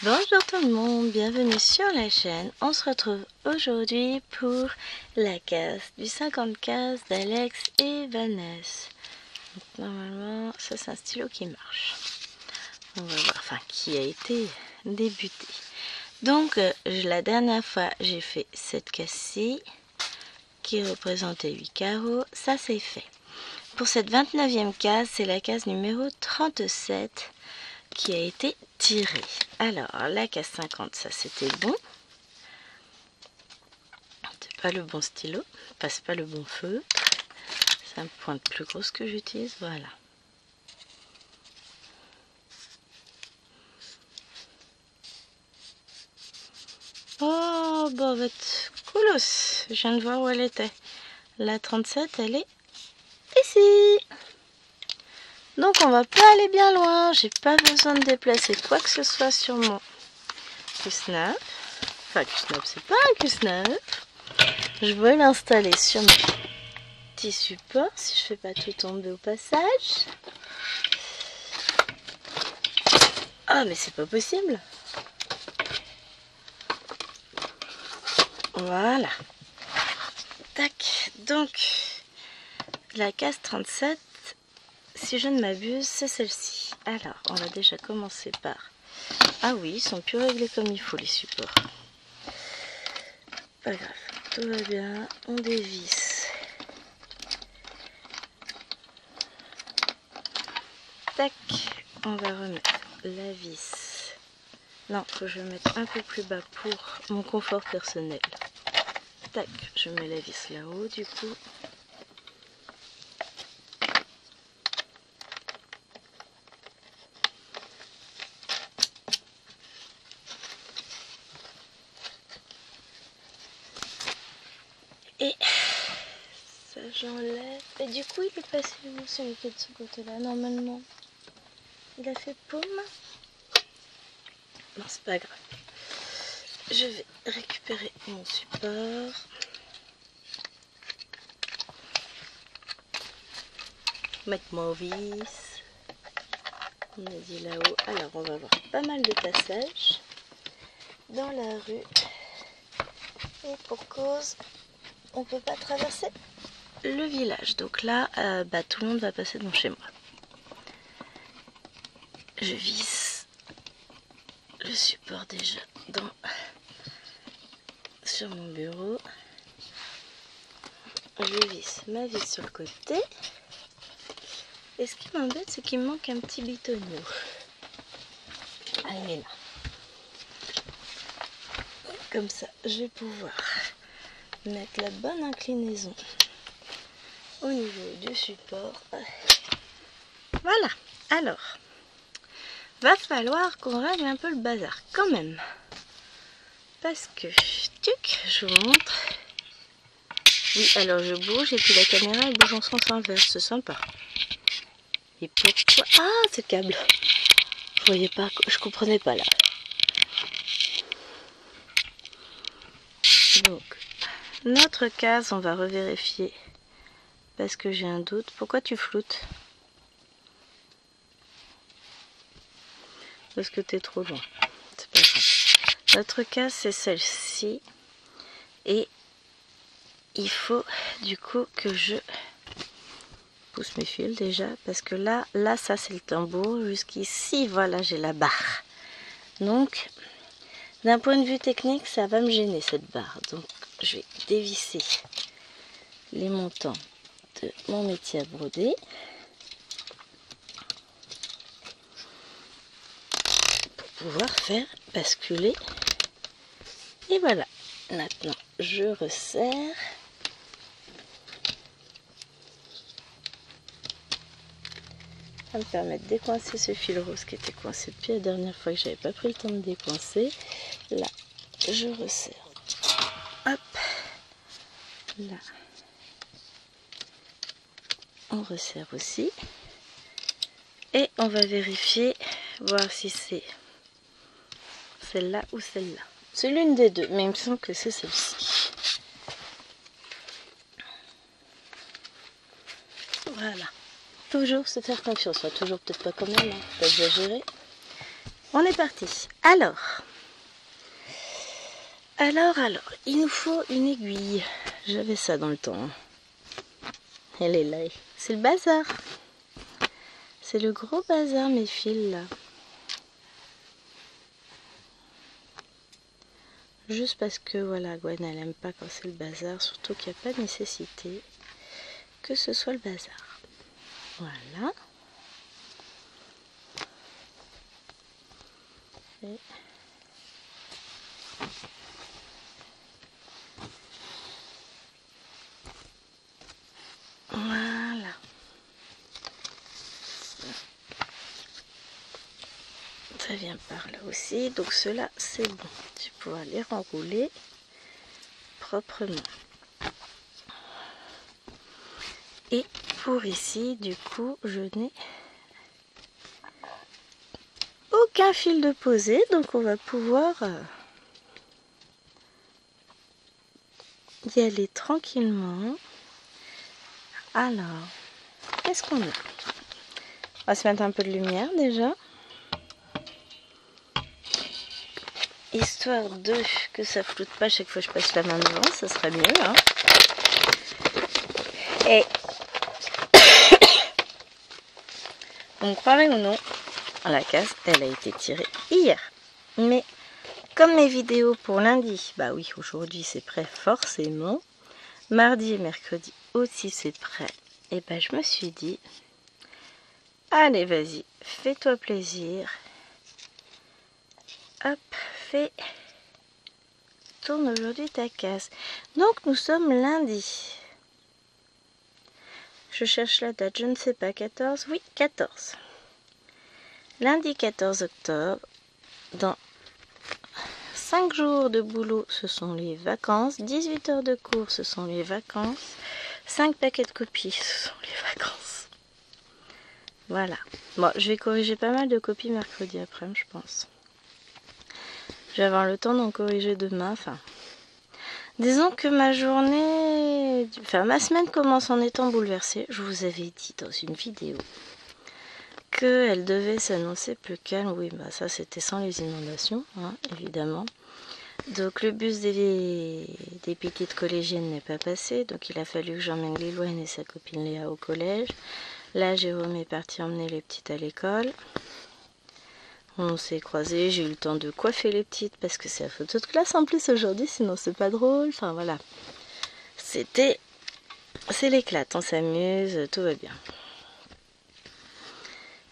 Bonjour tout le monde, bienvenue sur la chaîne. On se retrouve aujourd'hui pour la case du 50 d'Alex et Vanessa. Donc, normalement, ça c'est un stylo qui marche. On va voir, enfin qui a été débuté. Donc la dernière fois j'ai fait cette case-ci qui représentait 8 carreaux. Ça c'est fait. Pour cette 29e case, c'est la case numéro 37 qui a été tirée. Alors, la case 50, ça c'était bon. C'est pas le bon stylo, passe pas le bon feutre. C'est un point plus grosse que j'utilise, voilà. Oh, bah, votre colosse. Je viens de voir où elle était. La 37, elle est ici. Donc, on va pas aller bien loin. J'ai pas besoin de déplacer quoi que ce soit sur mon Q-Snap. Enfin, Q-Snap, c'est pas un Q-Snap. Je vais l'installer sur mon petit support, si je fais pas tout tomber au passage. Ah, mais c'est pas possible. Voilà. Tac. Donc, la case 37, si je ne m'abuse, c'est celle-ci. Alors, on va déjà commencer par... Ah oui, ils sont plus réglés comme il faut, les supports. Pas grave, tout va bien. On dévisse. Tac. On va remettre la vis. Non, faut que je mette un peu plus bas pour mon confort personnel. Tac, je mets la vis là-haut du coup. Et ça j'enlève. Et du coup il est passé où celui qui est de ce côté-là normalement? Il a fait paume? Non, c'est pas grave. Je vais récupérer mon support. Mettre mon vis. On a dit là-haut. Alors on va avoir pas mal de passages dans la rue. Et pour cause, on peut pas traverser le village. Donc là, tout le monde va passer devant chez moi. Je visse le support déjà sur mon bureau. Je visse ma vis sur le côté. Et ce qui m'embête, c'est qu'il me manque un petit bitonneau. Ah, il est là. Comme ça, je vais pouvoir mettre la bonne inclinaison au niveau du support. Voilà. Alors, va falloir qu'on règle un peu le bazar quand même. Parce que, tuc, je vous montre. Oui, alors je bouge et puis la caméra elle bouge en sens inverse, c'est sympa. Et pourquoi? Ah, ce câble. Vous voyez pas, je comprenais pas là. Donc, notre case, on va revérifier. Parce que j'ai un doute. Pourquoi tu floutes? Parce que tu es trop loin. C'est pas grave. Notre case, c'est celle-ci. Et il faut du coup que je pousse mes fils déjà. Parce que là ça c'est le tambour. Jusqu'ici, voilà, j'ai la barre. Donc, d'un point de vue technique, ça va me gêner cette barre. Donc, je vais dévisser les montants de mon métier à broder. Pour pouvoir faire basculer. Et voilà. Maintenant, je resserre. Ça va me permettre de décoincer ce fil rose qui était coincé depuis la dernière fois que j'avais pas pris le temps de décoincer. Là, je resserre. Hop. Là. On resserre aussi. Et on va vérifier, voir si c'est celle-là ou celle-là. C'est l'une des deux, mais il me semble que c'est celle-ci. Voilà. Toujours se faire confiance. Enfin, toujours peut-être pas quand même, hein, pas exagérer. On est parti. Alors, il nous faut une aiguille. J'avais ça dans le temps. Elle est là. C'est le bazar. C'est le gros bazar, mes fils, là. Juste parce que, voilà, Gwen, elle aime pas quand c'est le bazar. Surtout qu'il n'y a pas de nécessité que ce soit le bazar. Voilà. Et... voilà. Ça vient par là aussi. Donc ceux-là, c'est bon. Je vais pouvoir les renrouler proprement. Et pour ici, du coup, je n'ai aucun fil de posé. Donc on va pouvoir y aller tranquillement. Alors, qu'est-ce qu'on a? On va se mettre un peu de lumière déjà. Histoire de que ça floute pas chaque fois que je passe la main devant, ça serait mieux. Hein. Et on croirait ou non, la case, elle a été tirée hier. Mais comme mes vidéos pour lundi, bah oui, aujourd'hui c'est prêt forcément. Mardi et mercredi aussi c'est prêt. Et bah je me suis dit, allez vas-y, fais-toi plaisir. Hop, tourne aujourd'hui ta case. Donc nous sommes lundi. Je cherche la date, je ne sais pas, 14? Oui, 14. Lundi 14 octobre, dans 5 jours de boulot, ce sont les vacances. 18 heures de cours, ce sont les vacances. 5 paquets de copies, ce sont les vacances. Voilà. Bon, je vais corriger pas mal de copies mercredi après, je pense. Je vais avoir le temps d'en corriger demain. Enfin, disons que ma journée... Enfin, ma semaine commence en étant bouleversée. Je vous avais dit dans une vidéo qu'elle devait s'annoncer plus calme. Oui, bah ça c'était sans les inondations, hein, évidemment. Donc le bus des petites collégiennes n'est pas passé, donc il a fallu que j'emmène Lilouane et sa copine Léa au collège. Là, Jérôme est parti emmener les petites à l'école. On s'est croisés, j'ai eu le temps de coiffer les petites parce que c'est la photo de classe en plus aujourd'hui, sinon c'est pas drôle. Enfin voilà, c'est l'éclate, on s'amuse, tout va bien.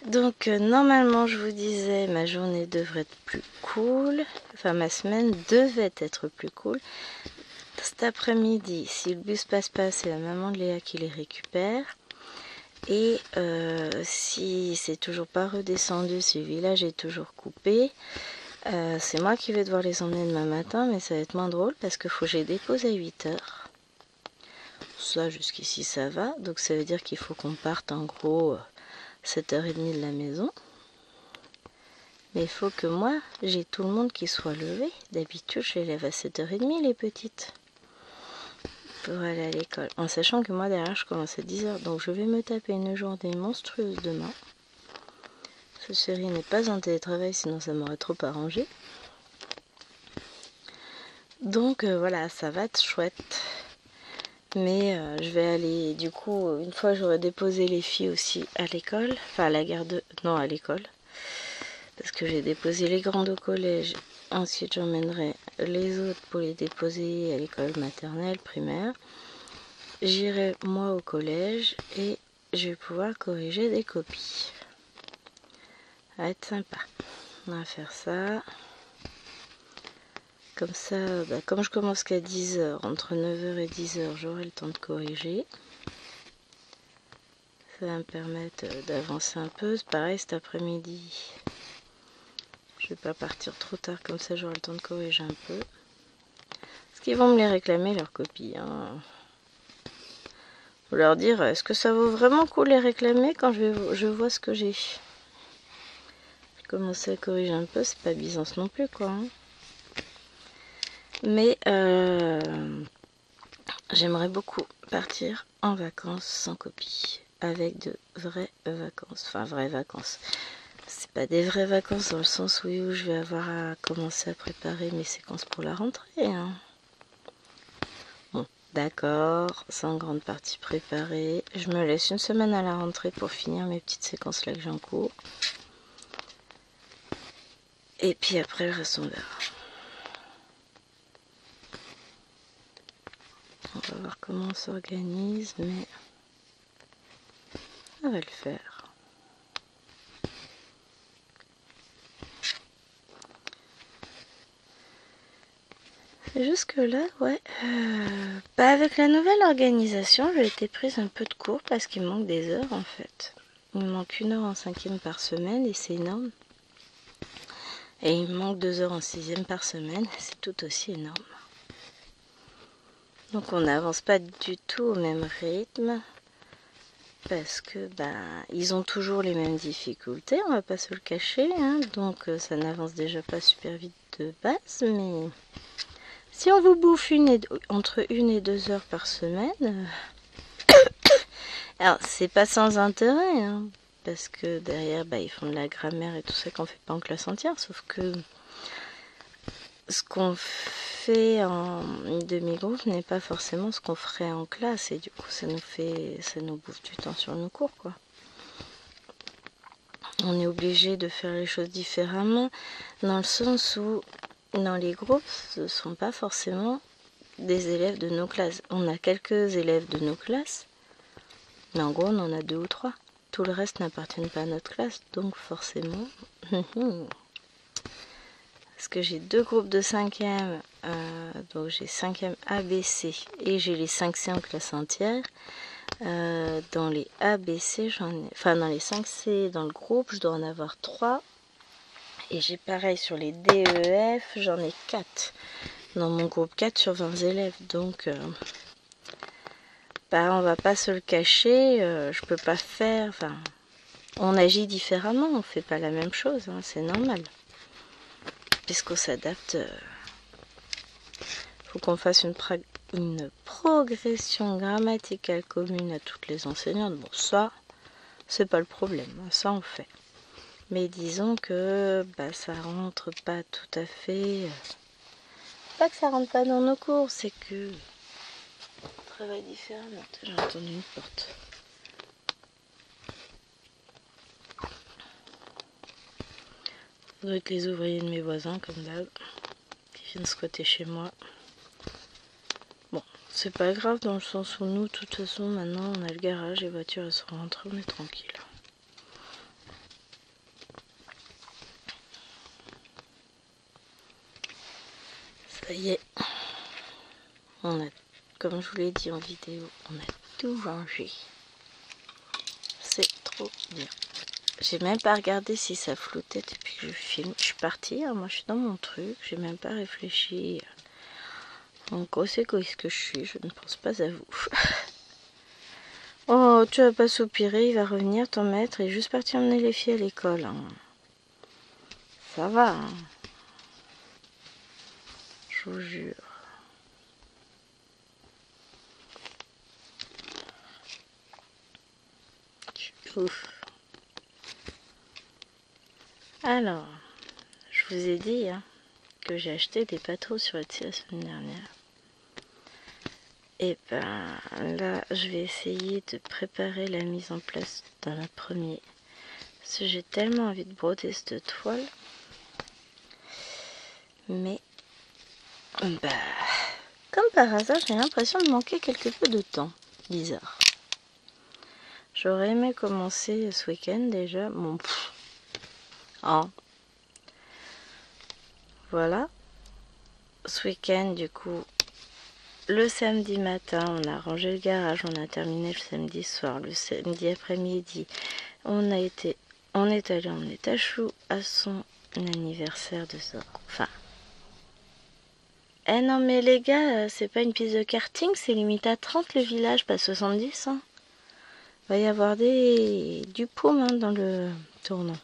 Donc normalement je vous disais ma journée devrait être plus cool, enfin ma semaine devait être plus cool. Cet après-midi, si le bus passe pas, c'est la maman de Léa qui les récupère. Et si c'est toujours pas redescendu, si le village est toujours coupé, c'est moi qui vais devoir les emmener demain matin, mais ça va être moins drôle parce qu'il faut que je les dépose à 8 h. Ça jusqu'ici ça va, donc ça veut dire qu'il faut qu'on parte en gros 7h30 de la maison. Mais il faut que moi, j'ai tout le monde qui soit levé. D'habitude, je les lève à 7h30 les petites. Pour aller à l'école. En sachant que moi, derrière, je commence à 10 h. Donc, je vais me taper une journée monstrueuse demain. Ce série n'est pas en télétravail, sinon ça m'aurait trop arrangé. Donc, voilà, ça va être chouette. Mais je vais aller, du coup, une fois j'aurai déposé les filles aussi à l'école. Enfin, à la gare de... Non, à l'école. Parce que j'ai déposé les grandes au collège. Ensuite, j'emmènerai les autres pour les déposer à l'école maternelle, primaire. J'irai moi au collège et je vais pouvoir corriger des copies. Ça va être sympa. On va faire ça. Comme ça, bah, comme je commence qu'à 10 h, entre 9 h et 10 h, j'aurai le temps de corriger. Ça va me permettre d'avancer un peu. C'est pareil cet après-midi. Je vais pas partir trop tard, comme ça j'aurai le temps de corriger un peu. Parce qu'ils vont me les réclamer, leurs copies. Hein. Faut leur dire, est-ce que ça vaut vraiment le coup de les réclamer quand je vois ce que j'ai. Je commence à corriger un peu, c'est pas Byzance non plus, quoi. Hein. Mais j'aimerais beaucoup partir en vacances sans copie. Avec de vraies vacances. Enfin, vraies vacances. c'est pas des vraies vacances dans le sens où je vais avoir à commencer à préparer mes séquences pour la rentrée. Hein. Bon, d'accord, c'est en grande partie préparé. Je me laisse une semaine à la rentrée pour finir mes petites séquences là que j'ai en cours. Et puis après, le reste, on verra. On va voir comment on s'organise, mais on va le faire. Jusque là, ouais. Avec la nouvelle organisation, j'ai été prise un peu de cours parce qu'il me manque des heures en fait. Il me manque 1 heure en 5e par semaine et c'est énorme. Et il me manque 2 heures en 6e par semaine, c'est tout aussi énorme. Donc on n'avance pas du tout au même rythme. Parce que ils ont toujours les mêmes difficultés, on va pas se le cacher, hein, donc ça n'avance déjà pas super vite de base, mais si on vous bouffe entre 1 et 2 heures par semaine, alors c'est pas sans intérêt, hein, parce que derrière ils font de la grammaire et tout ça qu'on fait pas en classe entière, sauf que ce qu'on fait en demi-groupe n'est pas forcément ce qu'on ferait en classe et du coup ça nous bouffe du temps sur nos cours quoi. On est obligé de faire les choses différemment dans le sens où dans les groupes ce ne sont pas forcément des élèves de nos classes. On a quelques élèves de nos classes mais en gros on en a 2 ou 3. Tout le reste n'appartient pas à notre classe donc forcément parce que j'ai 2 groupes de 5e, donc j'ai 5e ABC et j'ai les 5C en classe entière. Dans les ABC, dans les 5C dans le groupe, je dois en avoir 3. Et j'ai pareil sur les DEF, j'en ai 4. Dans mon groupe 4 sur 20 élèves. Donc, on va pas se le cacher, je peux pas faire. Enfin, on agit différemment, on fait pas la même chose, hein, c'est normal. Puisqu'on s'adapte, faut qu'on fasse une progression grammaticale commune à toutes les enseignantes. Bon, ça, c'est pas le problème, ça on fait. Mais disons que ça rentre pas tout à fait. Pas que ça rentre pas dans nos cours, c'est que on travaille différemment. J'ai entendu une porte. Faudrait que les ouvriers de mes voisins, comme d'hab, qui viennent squatter chez moi. Bon, c'est pas grave dans le sens où nous, de toute façon, maintenant, on a le garage, les voitures elles sont rentrées, on est tranquille. Ça y est, on a, comme je vous l'ai dit en vidéo, on a tout rangé. C'est trop bien. J'ai même pas regardé si ça flottait depuis que je filme. Je suis partie, hein, moi je suis dans mon truc, j'ai même pas réfléchi. En grosse égoïste que je suis, je ne pense pas à vous. Oh, tu vas pas soupirer, il va revenir ton maître et juste partir emmener les filles à l'école. Hein. Ça va, hein. Je vous jure. Ouf. Alors, je vous ai dit hein, que j'ai acheté des pâteaux sur Etsy la semaine dernière. Et là, je vais essayer de préparer la mise en place dans le premier. Parce que j'ai tellement envie de broder cette toile. Mais, comme par hasard, j'ai l'impression de manquer quelque peu de temps. Bizarre. J'aurais aimé commencer ce week-end déjà. Bon, hein. Voilà. Ce week-end, du coup, le samedi matin, on a rangé le garage, on a terminé le samedi soir. Le samedi après-midi, on est allé emmener Tachou à son anniversaire de ça. Enfin. Eh non mais les gars, c'est pas une piste de karting, c'est limite à 30 le village, pas 70. Hein. Va y avoir du poum hein, dans le tournant.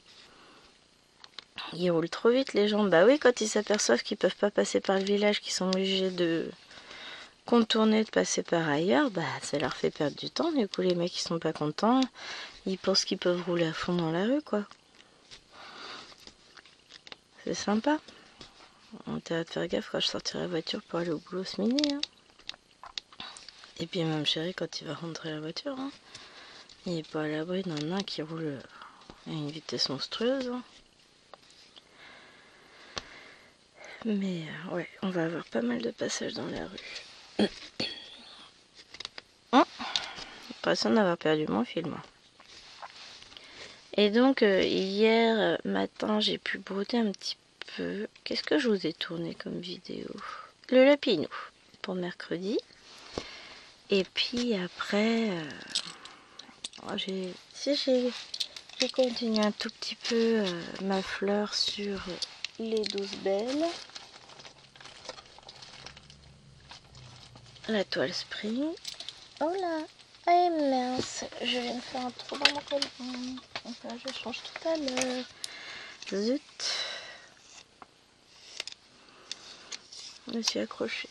Ils roulent trop vite les gens. Bah oui, quand ils s'aperçoivent qu'ils peuvent pas passer par le village, qu'ils sont obligés de contourner, de passer par ailleurs, ça leur fait perdre du temps. Du coup, les mecs ils sont pas contents, ils pensent qu'ils peuvent rouler à fond dans la rue, quoi. C'est sympa. On t'a à te faire gaffe quand je sortirai la voiture pour aller au boulot ce midi. Hein. Et puis même chéri, quand il va rentrer la voiture, hein, il n'est pas à l'abri d'un nain qui roule à une vitesse monstrueuse. Hein. Mais ouais, on va avoir pas mal de passages dans la rue. J'ai l'impression d'avoir perdu mon film. Et donc hier matin, j'ai pu broder un petit peu. Qu'est-ce que je vous ai tourné comme vidéo? Le lapinou pour mercredi. Et puis après, j'ai continué un tout petit peu ma fleur sur les 12 belles. La toile spring. Oh là! Ah mince! Je viens de faire un trou dans mon col. Enfin, je change tout à l'heure. Zut! Je me suis accrochée.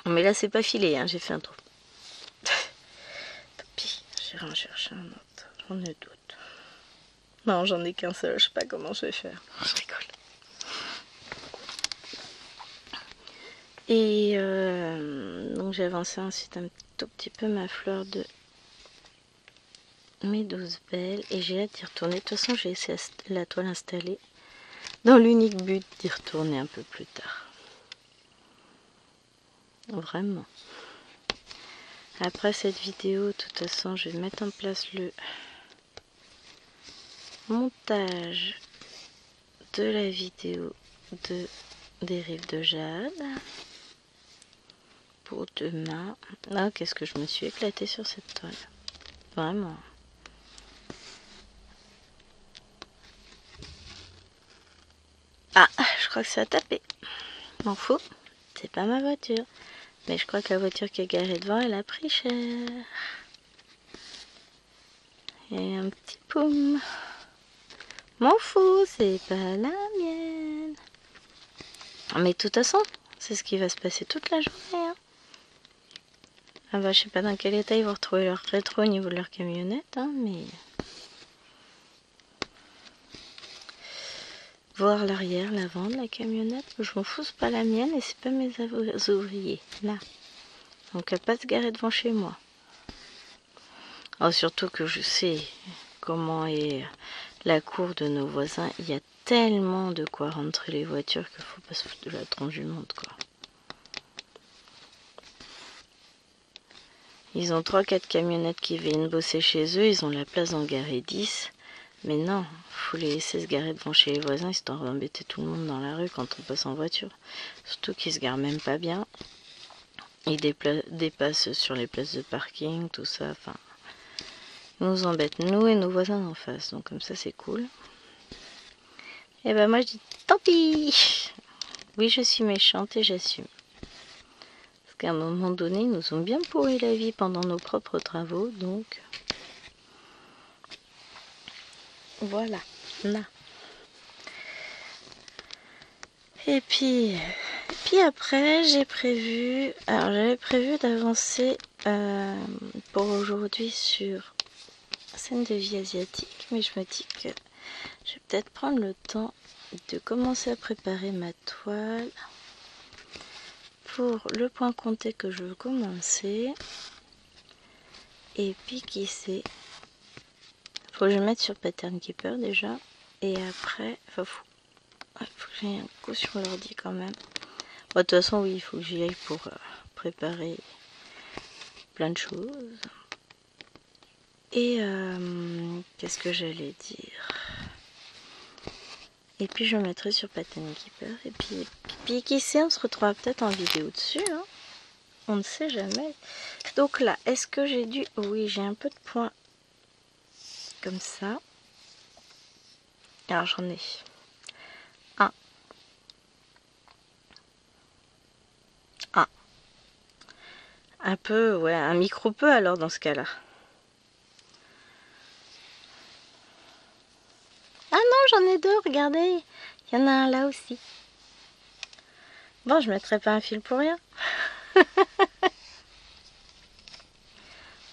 Mais là, c'est pas filé, hein, j'ai fait un trou. Tant pis, j'irai en chercher un autre. J'en ai d'autres. Non, j'en ai qu'un seul, je sais pas comment je vais faire. Je rigole. Et donc j'ai avancé ensuite un tout petit peu ma fleur de mes 12 belles. Et j'ai hâte d'y retourner. De toute façon, j'ai essayé la toile installée dans l'unique but d'y retourner un peu plus tard. Vraiment. Après cette vidéo, de toute façon, je vais mettre en place le montage de la vidéo des rives de jade pour demain. Ah, qu'est-ce que je me suis éclatée sur cette toile. Vraiment. Ah, je crois que ça a tapé. M'en fous. C'est pas ma voiture. Mais je crois que la voiture qui est garée devant, elle a pris cher. Et un petit poum. M'en fous, c'est pas la mienne. Mais de toute façon, c'est ce qui va se passer toute la journée. Hein. Ah bah, je sais pas dans quel état ils vont retrouver leur rétro au niveau de leur camionnette, hein, mais... Voir l'arrière, l'avant de la camionnette, je m'en fous, c'est pas la mienne et c'est pas mes ouvriers. Là. Donc elle pas se garer devant chez moi. Alors, surtout que je sais comment est la cour de nos voisins. Il y a tellement de quoi rentrer les voitures qu'il faut pas se foutre de la tronche du monde, quoi. Ils ont 3-4 camionnettes qui viennent bosser chez eux. Ils ont la place d'en garer 10. Mais non, faut les laisser se garer devant chez les voisins histoire d'embêter tout le monde dans la rue quand on passe en voiture. Surtout qu'ils se garent même pas bien. Ils dépassent sur les places de parking, tout ça. Enfin, ils nous embêtent, nous et nos voisins en face. Donc comme ça, c'est cool. Et ben moi, je dis tant pis. Oui, je suis méchante et j'assume. Parce qu'à un moment donné, ils nous ont bien pourri la vie pendant nos propres travaux, donc... Voilà, là. Et puis après, j'ai prévu... Alors, j'avais prévu d'avancer pour aujourd'hui sur scène de vie asiatique. Mais je me dis que je vais peut-être prendre le temps de commencer à préparer ma toile pour le point compté que je veux commencer. Et puis, qui sait... Faut que je mette sur Pattern Keeper déjà. Et après, faut que j'ai un coup sur l'ordi quand même. Bon, de toute façon, oui, il faut que j'y aille pour préparer plein de choses. Et qu'est-ce que j'allais dire? Et puis je mettrai sur Pattern Keeper. Et puis qui sait, on se retrouvera peut-être en vidéo dessus. Hein, on ne sait jamais. Donc là, est-ce que j'ai dû... Oui, j'ai un peu de points comme ça. Alors j'en ai un peu, ouais, un micro-peu alors dans ce cas-là. Ah non, j'en ai deux, regardez. Il y en a un là aussi. Bon, je mettrai pas un fil pour rien.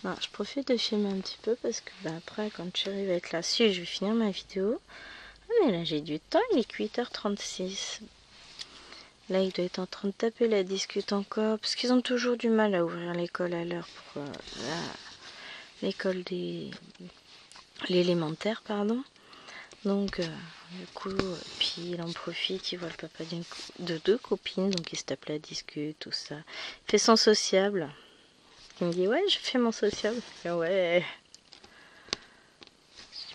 Non, je profite de filmer un petit peu parce que après, quand Chérie va être là, si je vais finir ma vidéo. Mais là, j'ai du temps, il est 8h36. Là, il doit être en train de taper la discute encore parce qu'ils ont toujours du mal à ouvrir l'école à l'heure pour l'école des l'élémentaire, pardon. Donc, du coup, puis il en profite, il voit le papa de 2 copines, donc il se tape la discute, tout ça. Il fait son sociable. Il me dit, ouais, je fais mon sociable. Je dis, ouais.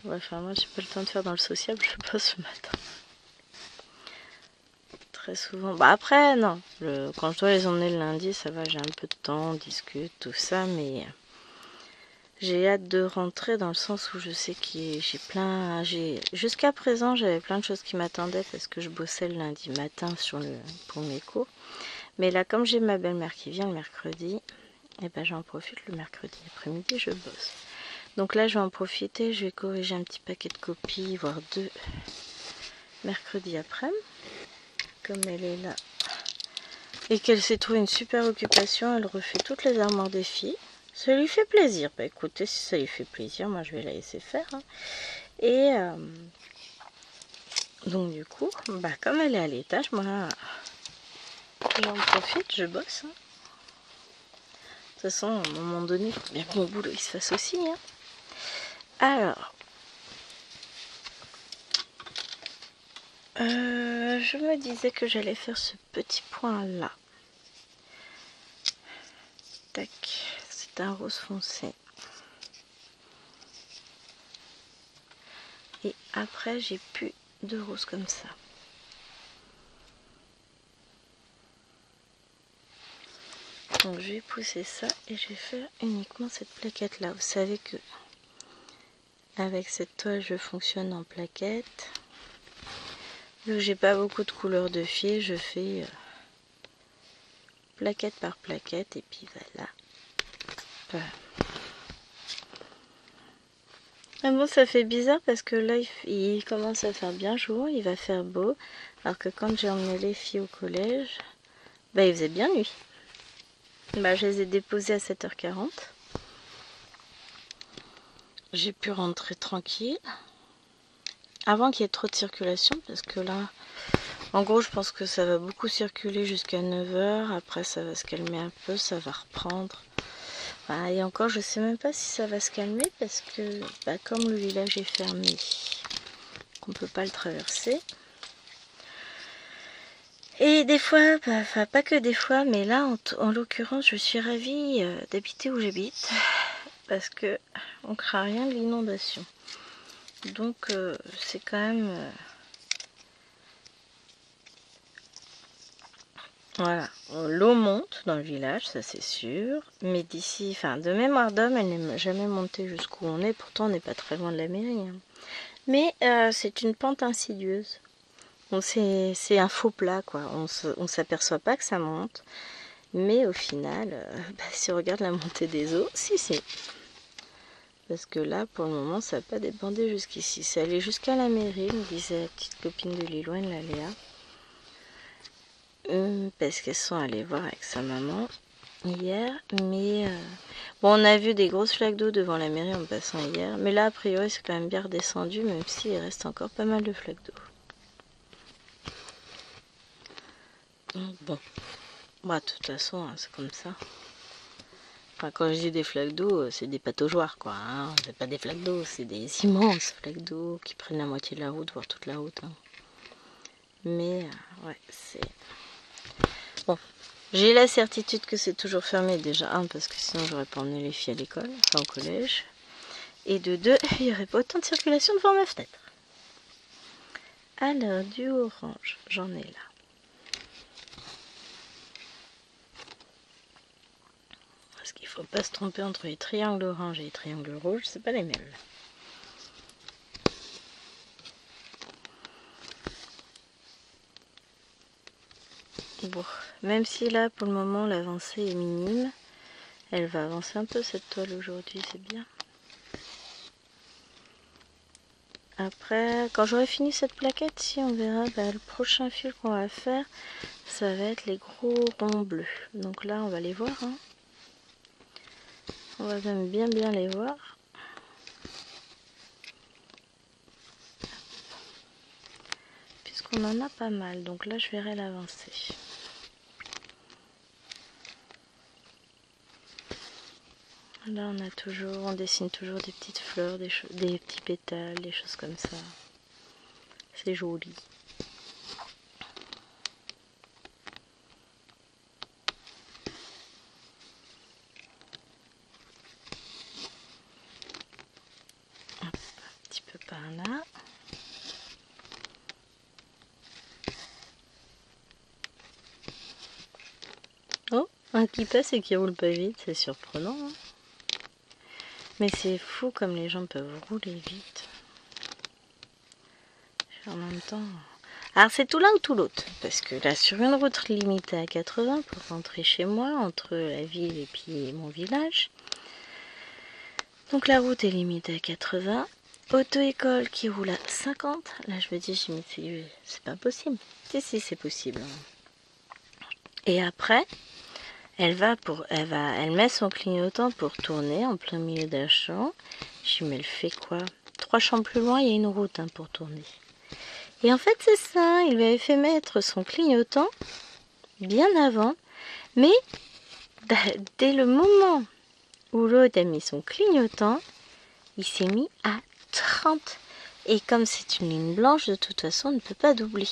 Ouais, enfin, moi, j'ai pas le temps de faire dans le sociable, je fais pas ce matin. Très souvent. Bah après, non. Quand je dois les emmener le lundi, ça va, j'ai un peu de temps, on discute, tout ça, mais j'ai hâte de rentrer dans le sens où je sais que jusqu'à présent, j'avais plein de choses qui m'attendaient parce que je bossais le lundi matin pour mes cours. Mais là, comme j'ai ma belle-mère qui vient le mercredi, et ben j'en profite le mercredi après-midi, je bosse. Donc là, je vais en profiter, je vais corriger un petit paquet de copies, voire 2 mercredi après, comme elle est là. Et qu'elle s'est trouvée une super occupation, elle refait toutes les armoires des filles. Ça lui fait plaisir. Bah écoutez, si ça lui fait plaisir, moi je vais la laisser faire. Hein. Et donc du coup, bah comme elle est à l'étage, moi j'en profite, je bosse. Hein. De toute façon, à un moment donné, il faut bien que mon boulot il se fasse aussi. Hein. Alors, je me disais que j'allais faire ce petit point là. Tac, c'est un rose foncé. Et après, j'ai plus de rose comme ça. Donc je vais pousser ça et je vais faire uniquement cette plaquette là. Vous savez que avec cette toile je fonctionne en plaquette. Vu que j'ai pas beaucoup de couleurs de fil, je fais plaquette par plaquette et puis voilà. Ah bon, ça fait bizarre parce que là il commence à faire bien jour, il va faire beau. Alors que quand j'ai emmené les filles au collège, bah il faisait bien nuit. Bah je les ai déposées à 7h40. J'ai pu rentrer tranquille. Avant qu'il y ait trop de circulation, parce que là, en gros, je pense que ça va beaucoup circuler jusqu'à 9h. Après, ça va se calmer un peu, ça va reprendre. Bah, et encore, je sais même pas si ça va se calmer, parce que bah, comme le village est fermé, on peut pas le traverser. Et des fois, bah, enfin pas que des fois, mais là, en l'occurrence, je suis ravie d'habiter où j'habite, parce que on craint rien de l'inondation. Donc, c'est quand même... Voilà, l'eau monte dans le village, ça c'est sûr, mais d'ici, enfin de mémoire d'homme, elle n'est jamais montée jusqu'où on est, pourtant on n'est pas très loin de la mairie. Hein. Mais c'est une pente insidieuse, c'est un faux plat quoi, on s'aperçoit pas que ça monte, mais au final, si on regarde la montée des eaux, si. Parce que là, pour le moment, ça n'a pas débordé jusqu'ici, c'est allé jusqu'à la mairie, me disait la petite copine de Liloine, la Léa. Parce qu'elles sont allées voir avec sa maman hier, mais bon, on a vu des grosses flaques d'eau devant la mairie en passant hier, mais là a priori c'est quand même bien redescendu, même s'il reste encore pas mal de flaques d'eau. Bon, bah, de toute façon hein, c'est comme ça. Enfin, quand je dis des flaques d'eau, c'est des pataugeoires quoi, hein. C'est pas des flaques d'eau, c'est des immenses flaques d'eau qui prennent la moitié de la route, voire toute la route. Hein. Mais ouais, c'est... Bon, j'ai la certitude que c'est toujours fermé déjà, parce que sinon j'aurais pas emmené les filles à l'école, enfin au collège. Et de 2, il n'y aurait pas autant de circulation devant ma fenêtre. Alors, du orange, j'en ai là. Parce qu'il ne faut pas se tromper entre les triangles orange et les triangles rouges, c'est pas les mêmes. Bon, même si là pour le moment l'avancée est minime, elle va avancer un peu cette toile aujourd'hui, c'est bien. Après, quand j'aurai fini cette plaquette, si on verra, le prochain fil qu'on va faire, ça va être les gros ronds bleus. Donc là, on va les voir. Hein. On va même bien les voir. Puisqu'on en a pas mal, donc là je verrai l'avancée. Là on dessine toujours des petites fleurs, des petits pétales, des choses comme ça. C'est joli. Hop, un petit peu par là. Oh, un qui passe et qui roule pas vite, c'est surprenant. Hein, mais c'est fou comme les gens peuvent rouler vite. En même temps... Alors c'est tout l'un ou tout l'autre. Parce que là, sur une route limitée à 80 pour rentrer chez moi, entre la ville et puis mon village. Donc la route est limitée à 80. Auto-école qui roule à 50. Là, je me dis, c'est pas possible. Si, c'est possible. Et après... Elle met son clignotant pour tourner en plein milieu d'un champ. Je me dis, mais elle fait quoi? 3 champs plus loin, il y a une route pour tourner. Et en fait, c'est ça. Il lui avait fait mettre son clignotant bien avant. Mais dès le moment où l'autre a mis son clignotant, il s'est mis à 30. Et comme c'est une ligne blanche, de toute façon, on ne peut pas doubler.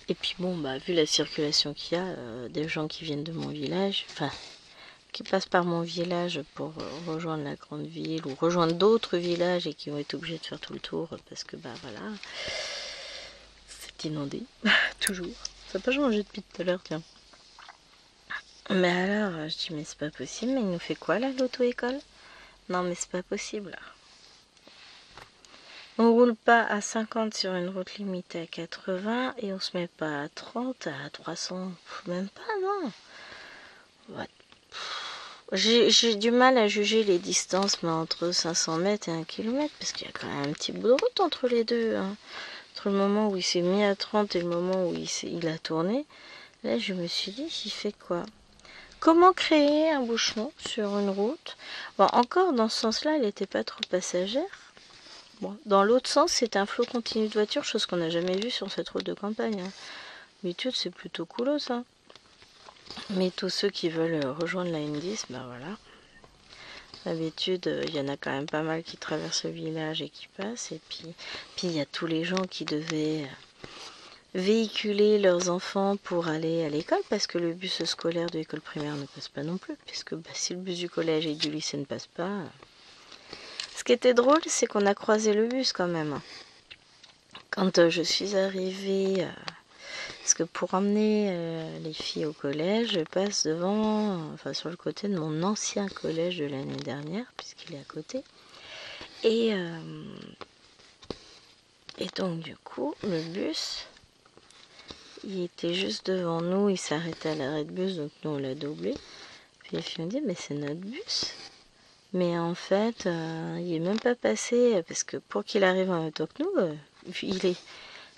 Et puis bon, vu la circulation qu'il y a, des gens qui viennent de mon village, enfin, qui passent par mon village pour rejoindre la grande ville ou rejoindre d'autres villages et qui vont être obligés de faire tout le tour parce que voilà, c'est inondé, toujours. Ça n'a pas changé depuis tout à l'heure, tiens. Mais alors, je dis, mais c'est pas possible, mais il nous fait quoi là, l'auto-école? Non, mais c'est pas possible là. On roule pas à 50 sur une route limitée à 80 et on se met pas à 30, à 300, même pas, non. Ouais. J'ai du mal à juger les distances entre 500 mètres et 1 km parce qu'il y a quand même un petit bout de route entre les deux. Hein. Entre le moment où il s'est mis à 30 et le moment où il a tourné. Là, je me suis dit, il fait quoi? Comment créer un bouchon sur une route? Bon, encore dans ce sens-là, elle n'était pas trop passagère. Bon, dans l'autre sens, c'est un flot continu de voitures, chose qu'on n'a jamais vue sur cette route de campagne. Hein. D'habitude, c'est plutôt cool ça. Mais tous ceux qui veulent rejoindre la M10, voilà. D'habitude, il y en a quand même pas mal qui traversent le village et qui passent. Et puis il y a tous les gens qui devaient véhiculer leurs enfants pour aller à l'école parce que le bus scolaire de l'école primaire ne passe pas non plus. Puisque si le bus du collège et du lycée ne passe pas... Ce qui était drôle, c'est qu'on a croisé le bus quand même. Quand je suis arrivée... Parce que pour emmener les filles au collège, je passe sur le côté de mon ancien collège de l'année dernière, puisqu'il est à côté. Et donc du coup, le bus, il était juste devant nous, il s'arrêtait à l'arrêt de bus, donc nous on l'a doublé. Puis les filles me disent, mais c'est notre bus. Mais en fait, il n'est même pas passé, parce que pour qu'il arrive en même temps que nous, il est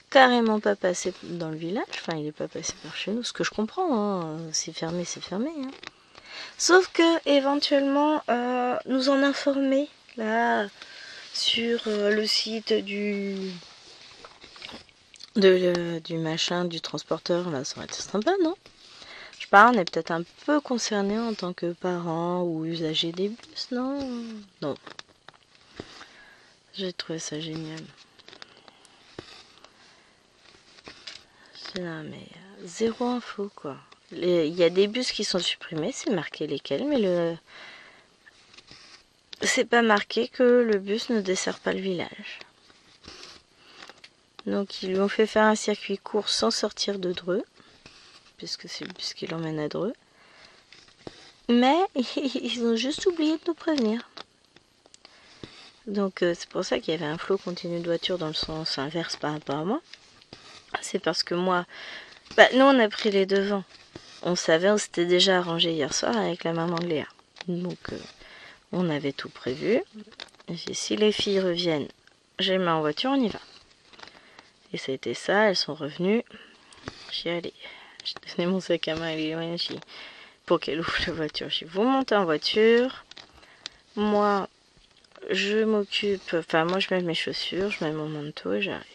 carrément pas passé dans le village, enfin il est pas passé par chez nous, ce que je comprends, hein. C'est fermé, hein. Sauf que éventuellement nous en informer là sur le site du machin du transporteur, là ça aurait été sympa, non? Je sais pas, on est peut-être un peu concerné en tant que parents ou usagers des bus, non? Non. J'ai trouvé ça génial. Non mais zéro info quoi. Il y a des bus qui sont supprimés, c'est marqué lesquels, mais c'est pas marqué que le bus ne dessert pas le village. Donc ils lui ont fait faire un circuit court sans sortir de Dreux, puisque c'est le bus qui l'emmène à Dreux. Mais ils ont juste oublié de nous prévenir. Donc c'est pour ça qu'il y avait un flot continu de voitures dans le sens inverse par rapport à moi. C'est parce que moi, nous on a pris les devants. On savait, on s'était déjà arrangé hier soir avec la maman de Léa. Donc on avait tout prévu. Et si les filles reviennent, je les mets en voiture, on y va. Et ça a été ça, elles sont revenues. J'ai allé, j'ai donné mon sac à main à Léa, pour qu'elle ouvre la voiture. Je dis, vous montez en voiture, moi je m'occupe, enfin moi je mets mes chaussures, je mets mon manteau et j'arrive.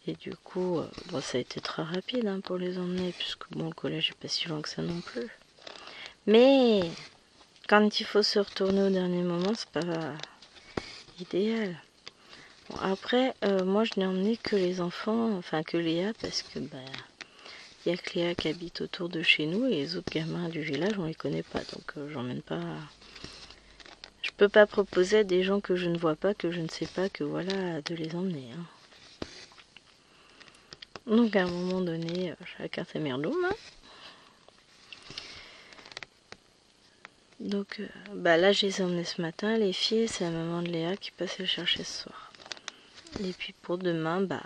Et du coup, bon, ça a été très rapide hein, pour les emmener, puisque bon, le collège n'est pas si loin que ça non plus. Mais quand il faut se retourner au dernier moment, c'est pas idéal. Bon, après, moi je n'ai emmené que les enfants, enfin que Léa, parce que bah, y a que Léa qui habite autour de chez nous et les autres gamins du village, on les connaît pas, donc j'emmène pas. Je peux pas proposer à des gens que je ne vois pas, que je ne sais pas, que voilà, de les emmener. Hein. Donc à un moment donné, chacun sa merdoum. Hein. Donc bah là, je les ai emmenés ce matin. Les filles, c'est la maman de Léa qui passe les chercher ce soir. Et puis pour demain, bah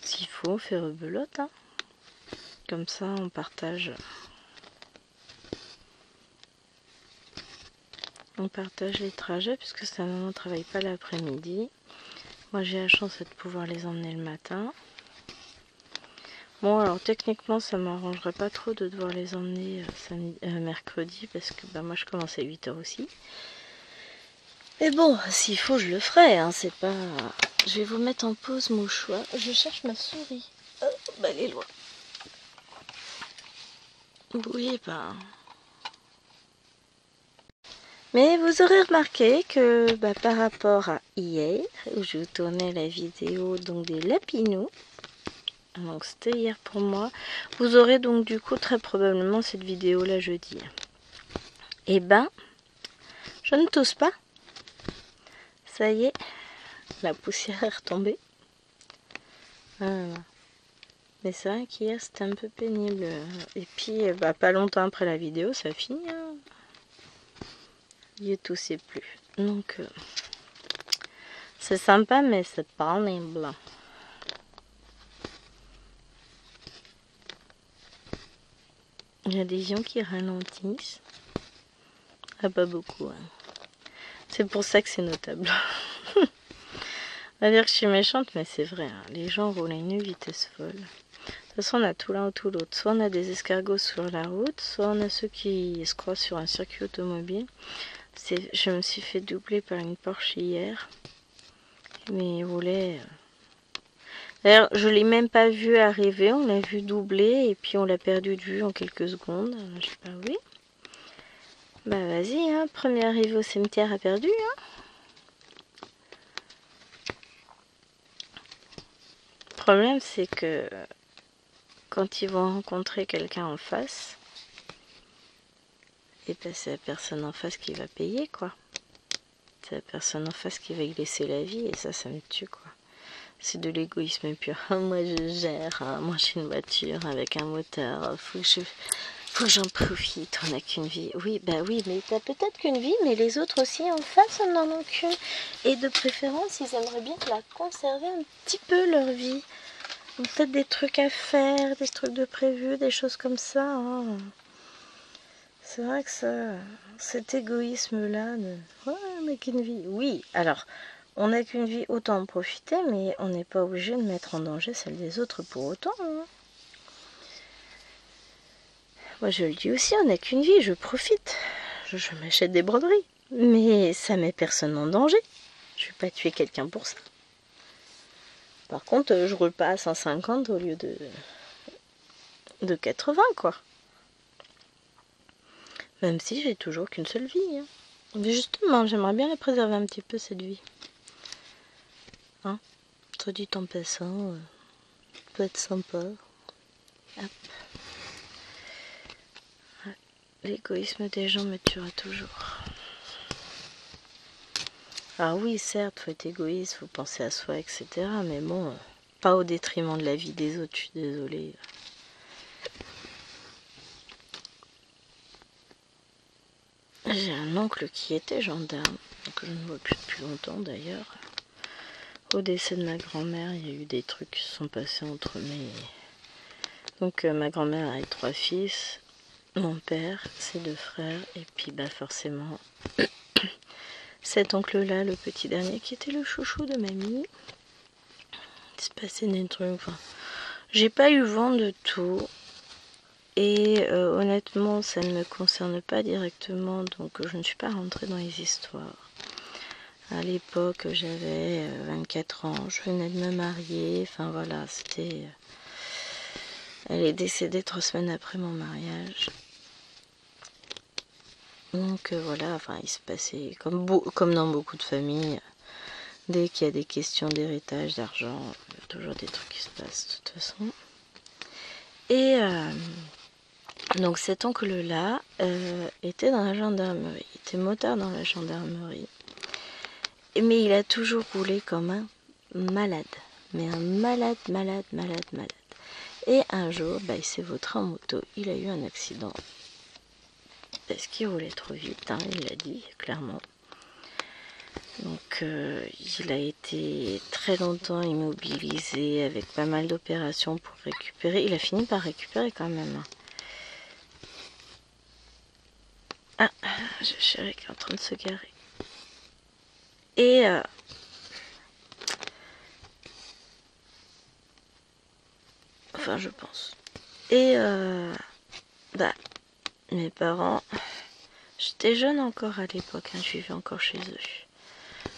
s'il faut, on fait rebelote. Hein. Comme ça, on partage. On partage les trajets puisque sa maman ne travaille pas l'après-midi. Moi, j'ai la chance de pouvoir les emmener le matin. Bon, alors techniquement, ça m'arrangerait pas trop de devoir les emmener mercredi parce que bah, moi, je commence à 8 h aussi. Mais bon, s'il faut, je le ferai. Hein, c'est pas. Je vais vous mettre en pause mon choix. Je cherche ma souris. Oh, bah, elle est loin. Oui, bah. Mais vous aurez remarqué que bah, par rapport à hier, où je vous tournais la vidéo donc des lapinous, donc c'était hier pour moi, vous aurez donc du coup très probablement cette vidéo là jeudi. Et ben, je ne tousse pas. Ça y est, la poussière est retombée. Voilà. Mais c'est vrai qu'hier c'était un peu pénible. Et puis, bah, pas longtemps après la vidéo, ça finit. Hein. Il ne toussait plus. Donc, c'est sympa, mais c'est pas pénible. Il y a des gens qui ralentissent. Ah, pas beaucoup. Hein. C'est pour ça que c'est notable. On va dire que je suis méchante, mais c'est vrai. Hein. Les gens roulent à une vitesse folle. De toute façon, on a tout l'un ou tout l'autre. Soit on a des escargots sur la route, soit on a ceux qui se croisent sur un circuit automobile. Je me suis fait doubler par une Porsche hier. Mais il roulait... D'ailleurs, je ne l'ai même pas vu arriver. On l'a vu doubler et puis on l'a perdu de vue en quelques secondes. Je sais pas, oui. Bah vas-y, hein. Premier arrivé au cimetière a perdu. Hein. Le problème, c'est que quand ils vont rencontrer quelqu'un en face, et ben c'est la personne en face qui va payer, quoi. C'est la personne en face qui va y laisser la vie, et ça me tue, quoi. C'est de l'égoïsme pur. Moi, je gère. Hein. Moi, j'ai une voiture avec un moteur. Faut que j'en profite. On n'a qu'une vie. Oui, bah oui, mais t'as peut-être qu'une vie, mais les autres aussi en face, on n'en a qu'une. Et de préférence, ils aimeraient bien la conserver un petit peu, leur vie. Peut-être des trucs à faire, des trucs de prévu, des choses comme ça. Hein. C'est vrai que ça, cet égoïsme-là, ouais, on n'a qu'une vie. Oui, alors, on n'a qu'une vie, autant en profiter, mais on n'est pas obligé de mettre en danger celle des autres pour autant. Hein. Moi, je le dis aussi, on n'a qu'une vie, je profite. Je m'achète des broderies, mais ça met personne en danger. Je vais pas tuer quelqu'un pour ça. Par contre, je roule pas à 150 au lieu de 80, quoi. Même si j'ai toujours qu'une seule vie. Hein. Mais justement, j'aimerais bien la préserver un petit peu, cette vie. Hein, soit dit en passant, peut être sympa. Hop. Ouais. L'égoïsme des gens me tuera toujours. Ah oui, certes, faut être égoïste, faut penser à soi, etc. Mais bon, pas au détriment de la vie des autres, je suis désolée. J'ai un oncle qui était gendarme, que je ne vois plus depuis longtemps d'ailleurs. Au décès de ma grand-mère, il y a eu des trucs qui se sont passés entre mes... Donc ma grand-mère a eu 3 fils, mon père, ses 2 frères, et puis bah forcément cet oncle-là, le petit dernier, qui était le chouchou de mamie. Il se passait des trucs. Enfin, j'ai pas eu vent de tout. Et honnêtement, ça ne me concerne pas directement, donc je ne suis pas rentrée dans les histoires. À l'époque, j'avais 24 ans, je venais de me marier, enfin voilà, c'était... Elle est décédée 3 semaines après mon mariage. Donc voilà, enfin il se passait, comme dans beaucoup de familles, dès qu'il y a des questions d'héritage, d'argent, il y a toujours des trucs qui se passent de toute façon. Et donc cet oncle-là était dans la gendarmerie, il était motard dans la gendarmerie. Mais il a toujours roulé comme un malade. Mais un malade. Et un jour, il s'est vautré en moto, il a eu un accident. Parce qu'il roulait trop vite, hein, il l'a dit clairement. Donc il a été très longtemps immobilisé avec pas mal d'opérations pour récupérer. Il a fini par récupérer quand même. Ah, j'ai chéri qui est en train de se garer. Et enfin je pense. Et mes parents, j'étais jeune encore à l'époque, hein, je vivais encore chez eux.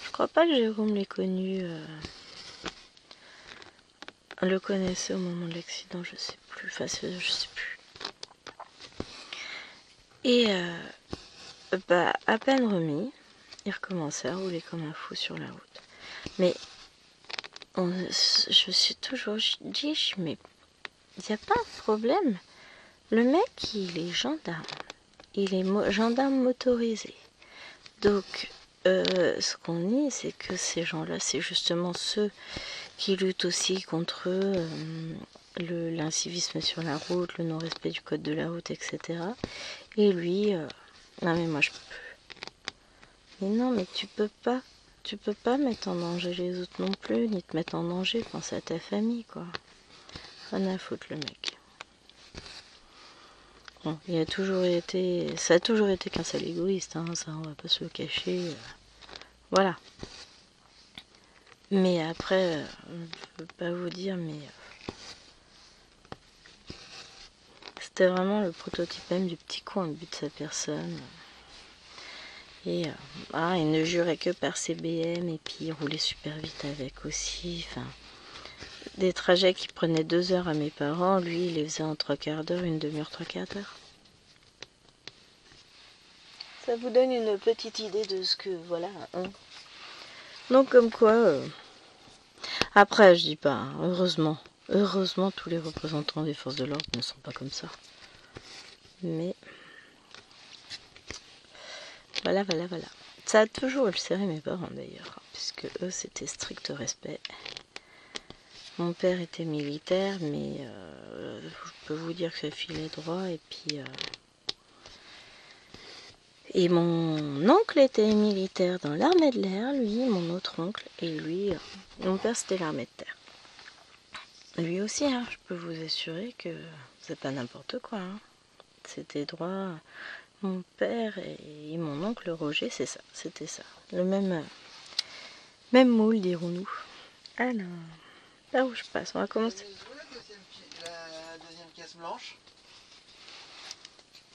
Je crois pas que Jérôme l'ait connu, le connaissait au moment de l'accident, je sais plus, enfin je sais plus. Et à peine remis, il recommençait à rouler comme un fou sur la route. Mais je me suis toujours dit, mais il n'y a pas un problème. Le mec, il est gendarme. Il est gendarme motorisé. Donc, ce qu'on dit, c'est que ces gens-là, c'est justement ceux qui luttent aussi contre l'incivisme sur la route, le non-respect du code de la route, etc. Et lui, non mais moi je peux. Mais non, mais tu peux pas mettre en danger les autres non plus, ni te mettre en danger, pense à ta famille, quoi. Rien à foutre, le mec. Bon, ça a toujours été qu'un sale égoïste, hein, ça on va pas se le cacher. Voilà. Mais après, je peux pas vous dire, mais c'était vraiment le prototype même du petit con au but de sa personne. Et il ne jurait que par ses BM, et puis il roulait super vite avec aussi. Enfin, des trajets qui prenaient 2 heures à mes parents, lui il les faisait en 3/4 d'heure, une demi-heure, 3/4 d'heure. Ça vous donne une petite idée de ce que, voilà. Hein. Donc comme quoi, après je dis pas, hein, heureusement tous les représentants des forces de l'ordre ne sont pas comme ça. Mais voilà. Ça a toujours ulcéré mes parents d'ailleurs, puisque eux c'était strict respect. Mon père était militaire, mais je peux vous dire que ça filait droit. Et puis et mon oncle était militaire dans l'armée de l'air, lui, mon autre oncle, et lui, mon père c'était l'armée de terre. Lui aussi, hein, je peux vous assurer que c'est pas n'importe quoi. Hein. C'était droit. Mon père et mon oncle Roger, c'était ça. Le même moule, dirons-nous. Alors, là où je passe, on va commencer. La deuxième caisse blanche.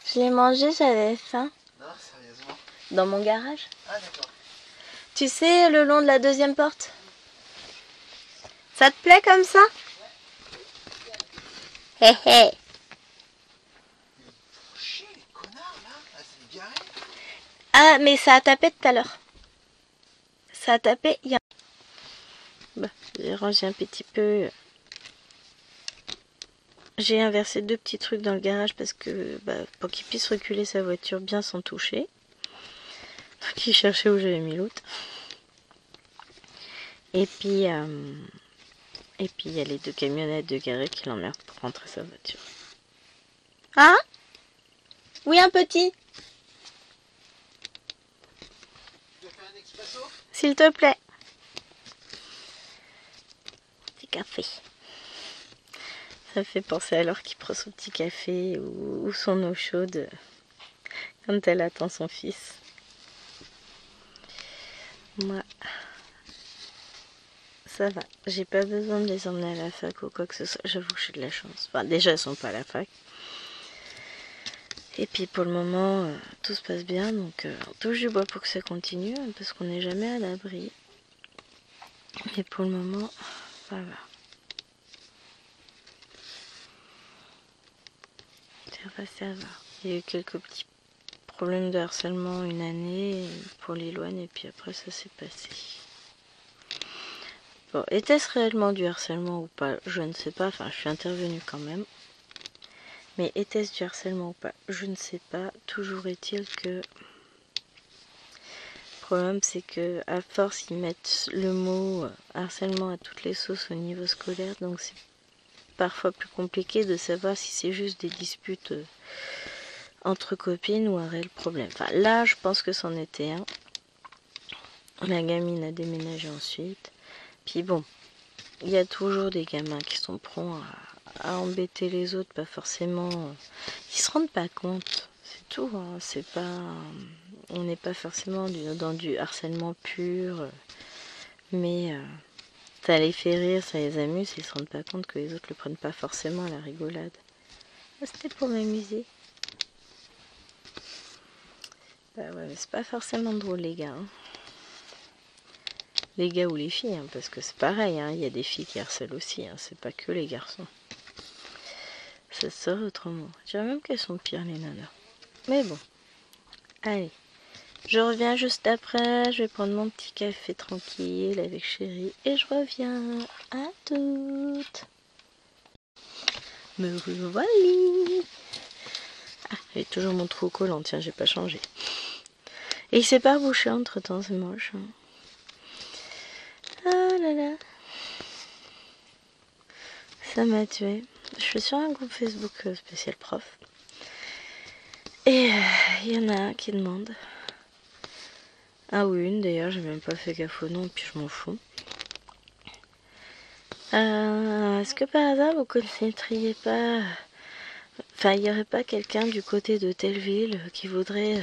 Je l'ai mangé, j'avais faim. Non, sérieusement. Dans mon garage. Ah d'accord. Tu sais, le long de la deuxième porte. Ça te plaît comme ça? Hé hé. Chier les connards là, c'est garé. Ah, mais ça a tapé tout à l'heure. Ça a tapé hier. Bah, j'ai rangé un petit peu. J'ai inversé 2 petits trucs dans le garage parce que pour qu'il puisse reculer sa voiture bien sans toucher. Donc il cherchait où j'avais mis l'autre. Et puis il y a les 2 camionnettes de garé qui l'emmerdent pour rentrer sa voiture. Hein? Oui, un petit. Tu veux faire un expresso? S'il te plaît. Petit café. Ça me fait penser à Laure qui prend son petit café ou son eau chaude quand elle attend son fils. Moi, ça va. J'ai pas besoin de les emmener à la fac ou quoi que ce soit. J'avoue que j'ai de la chance. Enfin, déjà, elles sont pas à la fac. Et puis pour le moment, tout se passe bien, donc on touche du bois pour que ça continue, parce qu'on n'est jamais à l'abri. Mais pour le moment, ça va. Ça va. Il y a eu quelques petits problèmes de harcèlement une année pour Liloine, et puis après ça s'est passé. Bon, était-ce réellement du harcèlement ou pas? Je ne sais pas, enfin je suis intervenue quand même. Mais était-ce du harcèlement ou pas? Je ne sais pas. Toujours est-il que le problème c'est que à force ils mettent le mot harcèlement à toutes les sauces au niveau scolaire, donc c'est parfois plus compliqué de savoir si c'est juste des disputes entre copines ou un réel problème. Enfin là je pense que c'en était un. La gamine a déménagé ensuite. Puis bon, il y a toujours des gamins qui sont prompts à embêter les autres, pas forcément. Ils se rendent pas compte, c'est tout. Hein, c'est pas, on n'est pas forcément dans du harcèlement pur, mais ça les fait rire, ça les amuse. Ils se rendent pas compte que les autres le prennent pas forcément à la rigolade. C'était pour m'amuser. Bah ouais, mais c'est pas forcément drôle les gars. Hein. Les gars ou les filles, hein, parce que c'est pareil, hein, y a des filles qui harcèlent aussi, hein, c'est pas que les garçons. Ça sort autrement. Je dirais même qu'elles sont pires les nanas. Mais bon, allez. Je reviens juste après, je vais prendre mon petit café tranquille avec chérie et je reviens. À toutes. Me revoilà. Ah, j'ai toujours mon trou collant, tiens, j'ai pas changé. Et il s'est pas rebouché entre temps, c'est moche. Hein. Ah là là. Ça m'a tué. Je suis sur un groupe Facebook spécial prof. Et il y en a un qui demande. Ah oui, une d'ailleurs, j'ai même pas fait gaffe au nom, puis je m'en fous. Est-ce que par hasard vous connaîtriez pas... Enfin, il n'y aurait pas quelqu'un du côté de telle ville qui voudrait...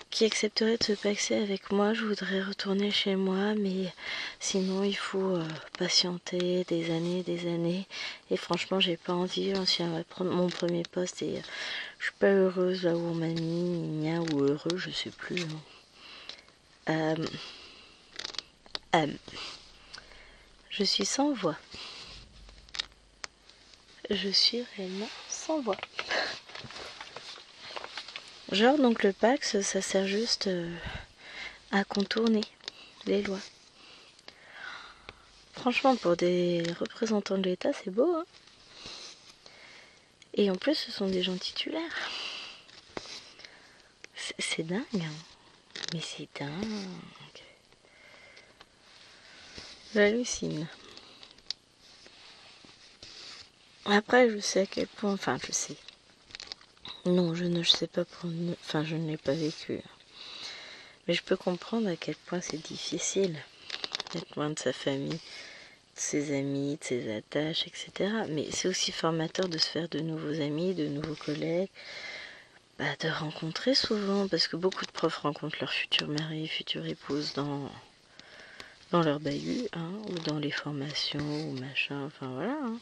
qui accepterait de se paxer avec moi? Je voudrais retourner chez moi, mais sinon il faut patienter des années. Et franchement, j'ai pas envie. Je suis à mon premier poste et je suis pas heureuse là où on m'a mis, ou heureux, je sais plus. Hein. Je suis sans voix. Je suis réellement sans voix. Genre, donc le Pax, ça sert juste à contourner les lois. Franchement, pour des représentants de l'État, c'est beau, hein. Et en plus, ce sont des gens titulaires. C'est dingue, hein. Mais c'est dingue. J'hallucine. Après, je sais à quel point... Enfin, je sais. Non, je ne sais pas pour... Enfin, je ne l'ai pas vécu. Mais je peux comprendre à quel point c'est difficile d'être loin de sa famille, de ses amis, de ses attaches, etc. Mais c'est aussi formateur de se faire de nouveaux amis, de nouveaux collègues, de rencontrer souvent, parce que beaucoup de profs rencontrent leur futur mari, future épouse dans leur bahut, hein, ou dans les formations, ou machin, enfin voilà. Hein.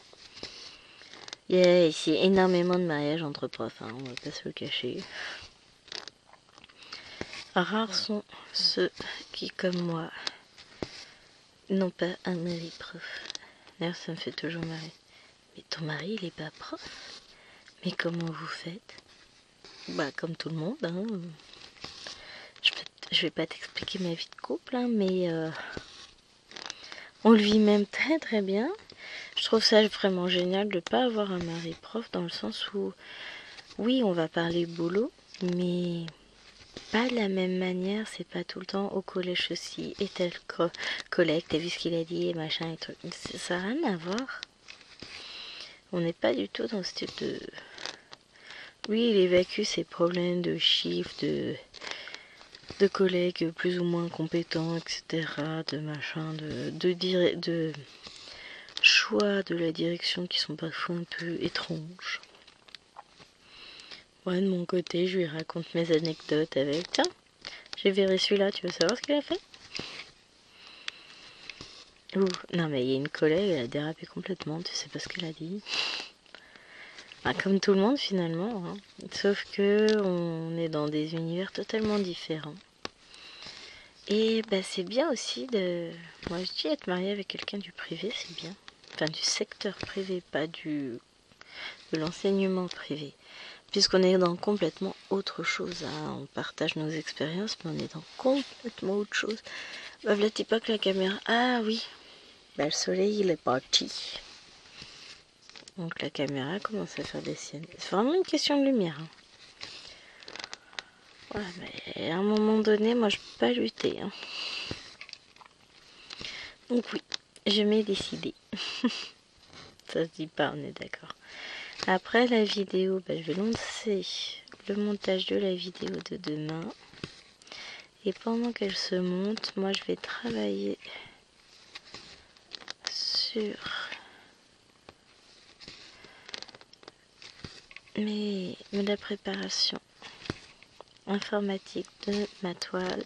Il y a ici énormément de mariages entre profs, hein, on va pas se le cacher. Rares sont ceux qui, comme moi, n'ont pas un mari prof. D'ailleurs, ça me fait toujours marrer. Mais ton mari, il est pas prof? Mais comment vous faites? Bah, comme tout le monde, hein. Je vais pas t'expliquer ma vie de couple, hein, mais on le vit même très très bien. Je trouve ça vraiment génial de pas avoir un mari prof, dans le sens où, oui, on va parler boulot, mais pas de la même manière. C'est pas tout le temps au collège ceci et tel collègue, t'as vu ce qu'il a dit et machin et truc. Ça n'a rien à voir. On n'est pas du tout dans ce type de... Oui, il évacue ses problèmes de chiffres, de collègues plus ou moins compétents, etc., de machin, de choix de la direction qui sont parfois un peu étranges. Ouais, de mon côté, je lui raconte mes anecdotes avec... Tiens, j'ai viré celui-là, tu veux savoir ce qu'il a fait? Ouh, non mais il y a une collègue, elle a dérapé complètement, tu sais pas ce qu'elle a dit. comme tout le monde finalement, hein. Sauf que on est dans des univers totalement différents. Et bah, c'est bien aussi de... Moi je dis être marié avec quelqu'un du privé, c'est bien. Enfin du secteur privé, pas de l'enseignement privé. Puisqu'on est dans complètement autre chose, hein. On partage nos expériences, mais on est dans complètement autre chose. Bah voilà, t'es pas que la caméra... Ah oui, bah le soleil il est parti. Donc la caméra commence à faire des siennes. C'est vraiment une question de lumière, hein. Voilà, mais à un moment donné, moi je peux pas lutter, hein. Donc oui, je m'ai décidé. Ça se dit pas, on est d'accord. Après la vidéo, bah, je vais lancer le montage de la vidéo de demain. Et pendant qu'elle se monte, moi je vais travailler sur la préparation informatique de ma toile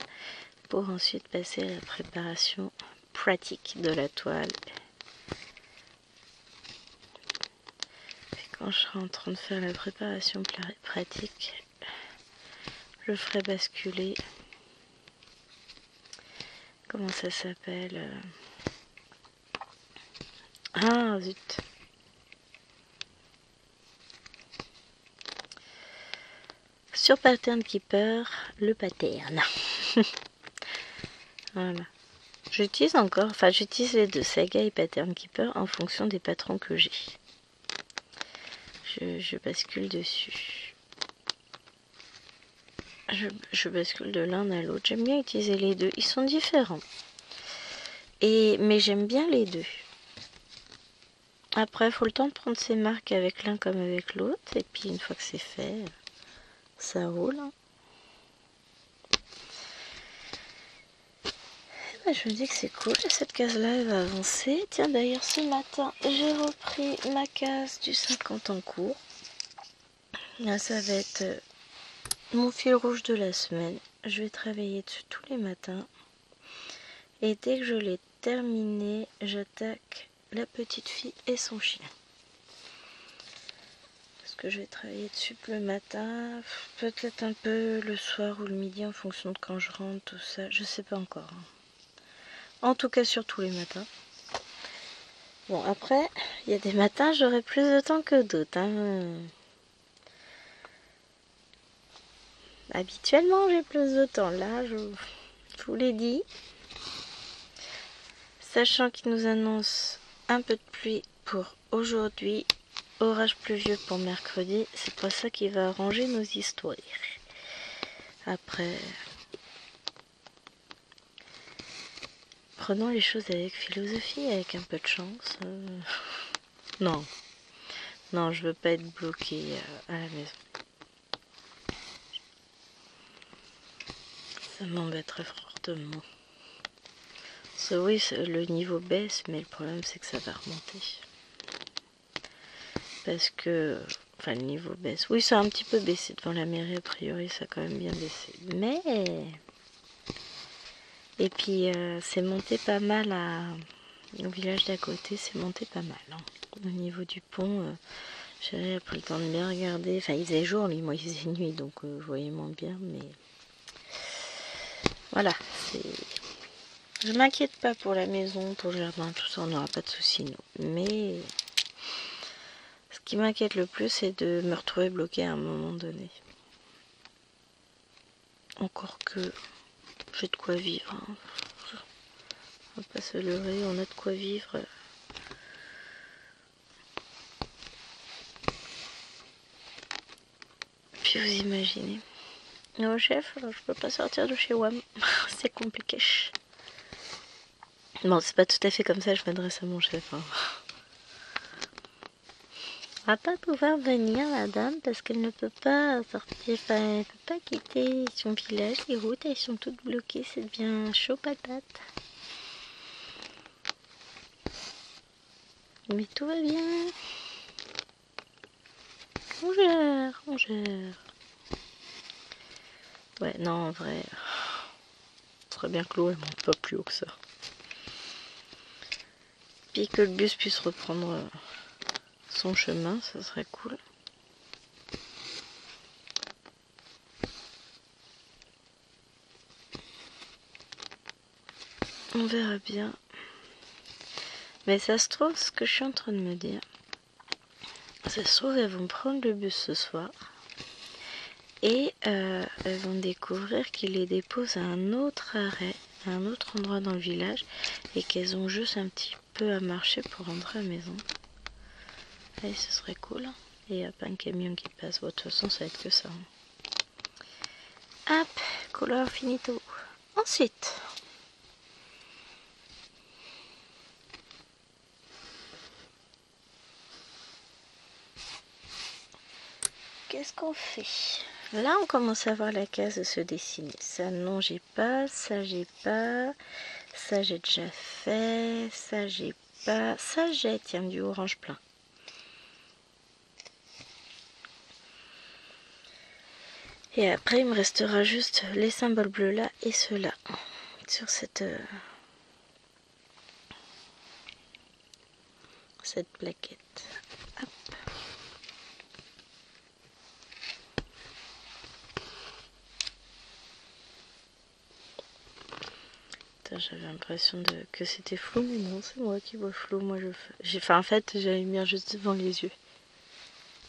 pour ensuite passer à la préparation pratique de la toile. Et quand je serai en train de faire la préparation pratique, je ferai basculer, comment ça s'appelle, ah zut, sur Pattern Keeper, le pattern. Voilà. J'utilise encore, enfin j'utilise les deux, Saga et Pattern Keeper, en fonction des patrons que j'ai. Je bascule dessus. Je bascule de l'un à l'autre. J'aime bien utiliser les deux. Ils sont différents. Mais j'aime bien les deux. Après, il faut le temps de prendre ses marques avec l'un comme avec l'autre. Et puis une fois que c'est fait, ça roule. Je me dis que c'est cool, cette case-là, elle va avancer. Tiens, d'ailleurs, ce matin, j'ai repris ma case du 50 en cours. Là, ça va être mon fil rouge de la semaine. Je vais travailler dessus tous les matins. Et dès que je l'ai terminé, j'attaque la petite fille et son chien. Parce que je vais travailler dessus le matin, peut-être un peu le soir ou le midi en fonction de quand je rentre, tout ça. Je sais pas encore. En tout cas, sur tous les matins. Bon, après, il y a des matins, j'aurai plus de temps que d'autres, hein. Habituellement, j'ai plus de temps. Là, je vous l'ai dit. Sachant qu'il nous annonce un peu de pluie pour aujourd'hui, orage pluvieux pour mercredi, c'est pas ça qui va arranger nos histoires. Après, prenons les choses avec philosophie, avec un peu de chance. Non, non, je veux pas être bloquée à la maison. Ça m'embêterait fortement. Oui, le niveau baisse, mais le problème c'est que ça va remonter. Parce que, enfin le niveau baisse. Oui, ça a un petit peu baissé devant la mairie, a priori ça a quand même bien baissé. Mais... Et puis c'est monté pas mal au village d'à côté, c'est monté pas mal. Hein. Au niveau du pont, j'avais pris le temps de bien regarder. Enfin, il faisait jour, lui, moi il faisait nuit, donc je voyais moins bien, mais voilà. Je m'inquiète pas pour la maison, pour le jardin, tout ça, on n'aura pas de soucis, nous. Mais ce qui m'inquiète le plus, c'est de me retrouver bloquée à un moment donné. Encore que j'ai de quoi vivre. Hein. On va pas se leurrer, on a de quoi vivre. Puis vous imaginez. Non, chef, je peux pas sortir de chez WAM. C'est compliqué. Bon, c'est pas tout à fait comme ça, je m'adresse à mon chef. Hein. On va pas pouvoir venir, madame, parce qu'elle ne peut pas sortir, enfin, elle peut pas quitter son village. Les routes, elles sont toutes bloquées, c'est bien chaud patate. Mais tout va bien. On gère. Ouais, non, en vrai, ce serait bien que l'eau, elle monte pas plus haut que ça. Puis que le bus puisse reprendre son chemin, ça serait cool. On verra bien. Mais ça se trouve, ce que je suis en train de me dire, ça se trouve, elles vont prendre le bus ce soir. Et elles vont découvrir qu'ils les déposent à un autre arrêt, à un autre endroit dans le village, et qu'elles ont juste un petit peu à marcher pour rentrer à la maison. Et ce serait cool. Et il n'y a pas un camion qui passe. Bon, de toute façon, ça va être que ça. Hop, couleur finito. Ensuite, qu'est-ce qu'on fait? Là, on commence à voir la case se dessiner. Ça, non, j'ai pas. Ça, j'ai pas. Ça, j'ai déjà fait. Ça, j'ai pas. Ça, j'ai, tiens, du orange plein. Et après, il me restera juste les symboles bleus là et ceux-là sur cette plaquette. Hop. J'avais l'impression que c'était flou, mais non, c'est moi qui vois flou. Moi, en fait, j'ai la lumière juste devant les yeux.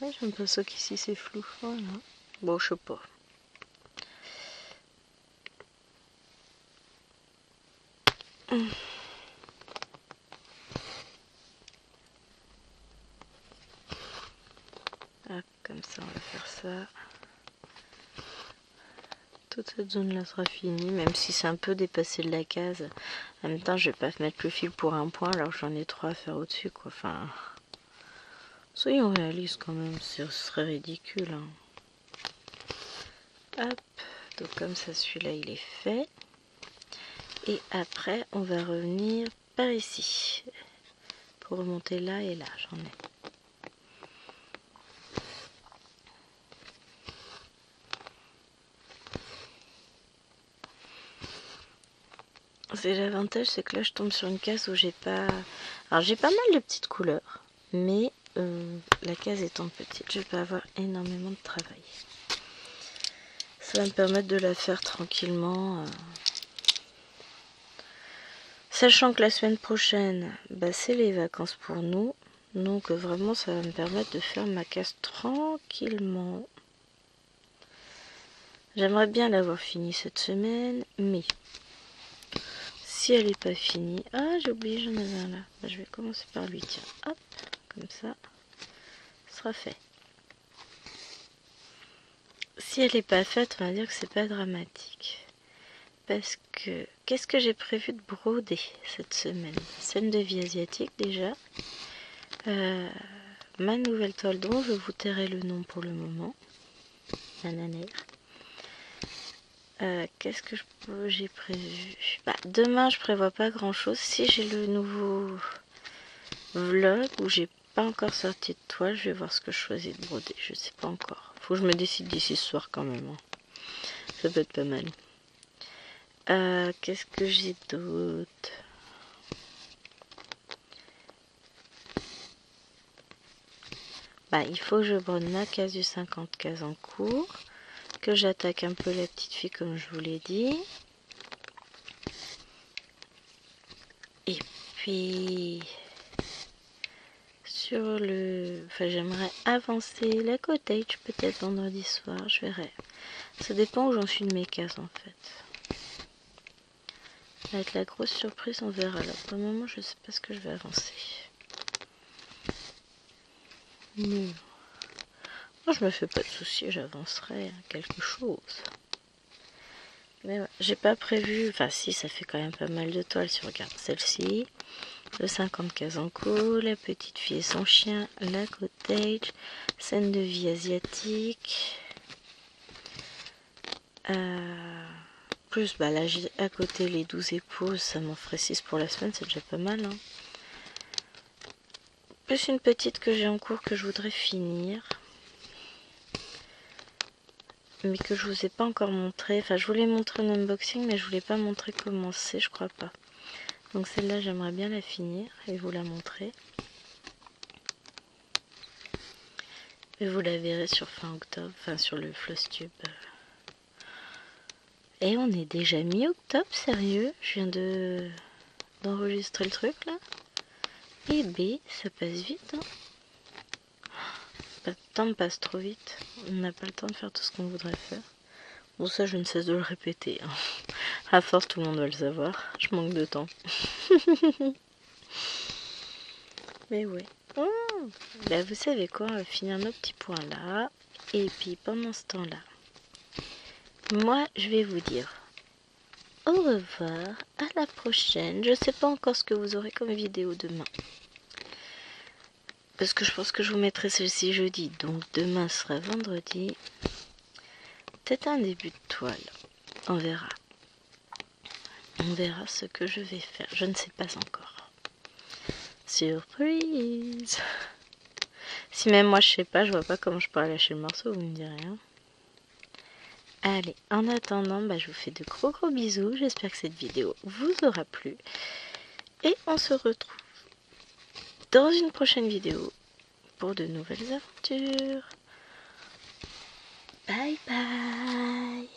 Ouais, j'ai l'impression qu'ici c'est flou. Voilà. Bon, je sais pas. Hop, comme ça, on va faire ça. Toute cette zone là sera finie, même si c'est un peu dépassé de la case. En même temps, je vais pas mettre le fil pour un point alors que j'en ai 3 à faire au-dessus, quoi. Enfin, soyons réalistes quand même, ce serait ridicule. Hein. Hop, donc comme ça, celui-là il est fait. Et après, on va revenir par ici pour remonter là et là. J'en ai. C'est l'avantage, c'est que là je tombe sur une case où j'ai pas... Alors j'ai pas mal de petites couleurs, mais la case étant petite, je vais pas avoir énormément de travail. Ça va me permettre de la faire tranquillement. Sachant que la semaine prochaine, bah, c'est les vacances pour nous. Donc vraiment ça va me permettre de faire ma case tranquillement. J'aimerais bien l'avoir fini cette semaine, mais... si elle n'est pas finie... Ah, j'ai oublié, j'en avais un là. Bah, je vais commencer par lui, tiens. Hop, comme ça. Ce sera fait. Si elle n'est pas faite, on va dire que c'est pas dramatique. Parce que... qu'est-ce que j'ai prévu de broder cette semaine? Scène de vie asiatique, déjà. Ma nouvelle toile dont je vous tairai le nom pour le moment. Nananaire. Qu'est-ce que j'ai prévu? Bah, demain, je prévois pas grand-chose. Si j'ai le nouveau vlog où j'ai pas encore sorti de toile, je vais voir ce que je choisis de broder. Je sais pas encore. Faut que je me décide d'ici ce soir quand même. Hein. Ça peut être pas mal. Qu'est-ce que j'ai d'autre? Bah, il faut que je brode ma case du 50 cases en cours. Que j'attaque un peu la petite fille comme je vous l'ai dit. Et puis sur le... enfin, j'aimerais avancer la cottage peut-être vendredi soir, je verrai. Ça dépend où j'en suis de mes cases en fait. Ça va être la grosse surprise, on verra. Là, pour le moment, je sais pas ce que je vais avancer. Mais... moi, je me fais pas de soucis, j'avancerai quelque chose. Mais ouais, j'ai pas prévu... enfin si, ça fait quand même pas mal de toiles si on regarde celle-ci. Le 50 cases en cours, la petite fille et son chien, la cottage, scène de vie asiatique. Plus, bah là j'ai à côté les 12 épouses, ça m'en ferait 6 pour la semaine, c'est déjà pas mal. Hein. Plus une petite que j'ai en cours que je voudrais finir. Mais que je vous ai pas encore montré. Enfin, je voulais montrer un unboxing, mais je voulais pas montrer comment c'est, je crois pas. Donc celle-là, j'aimerais bien la finir et vous la montrer. Et vous la verrez sur fin octobre, enfin sur le Flosstube. Et on est déjà mi-octobre, sérieux? Je viens de d'enregistrer le truc là. Et B, ça passe vite. Hein. Le temps passe trop vite. On n'a pas le temps de faire tout ce qu'on voudrait faire. Bon, ça, je ne cesse de le répéter. Hein. À force, tout le monde va le savoir. Je manque de temps. Mais ouais. Oh, bah, vous savez quoi, on va finir nos petits points là. Et puis, pendant ce temps-là, moi, je vais vous dire au revoir, à la prochaine. Je sais pas encore ce que vous aurez comme vidéo demain. Parce que je pense que je vous mettrai celle-ci jeudi. Donc demain sera vendredi. Peut-être un début de toile. On verra. On verra ce que je vais faire. Je ne sais pas encore. Surprise! Si même moi je sais pas, je vois pas comment je pourrais lâcher le morceau, vous me direz. Hein. Allez, en attendant, je vous fais de gros bisous. J'espère que cette vidéo vous aura plu. Et on se retrouve dans une prochaine vidéo pour de nouvelles aventures. Bye bye!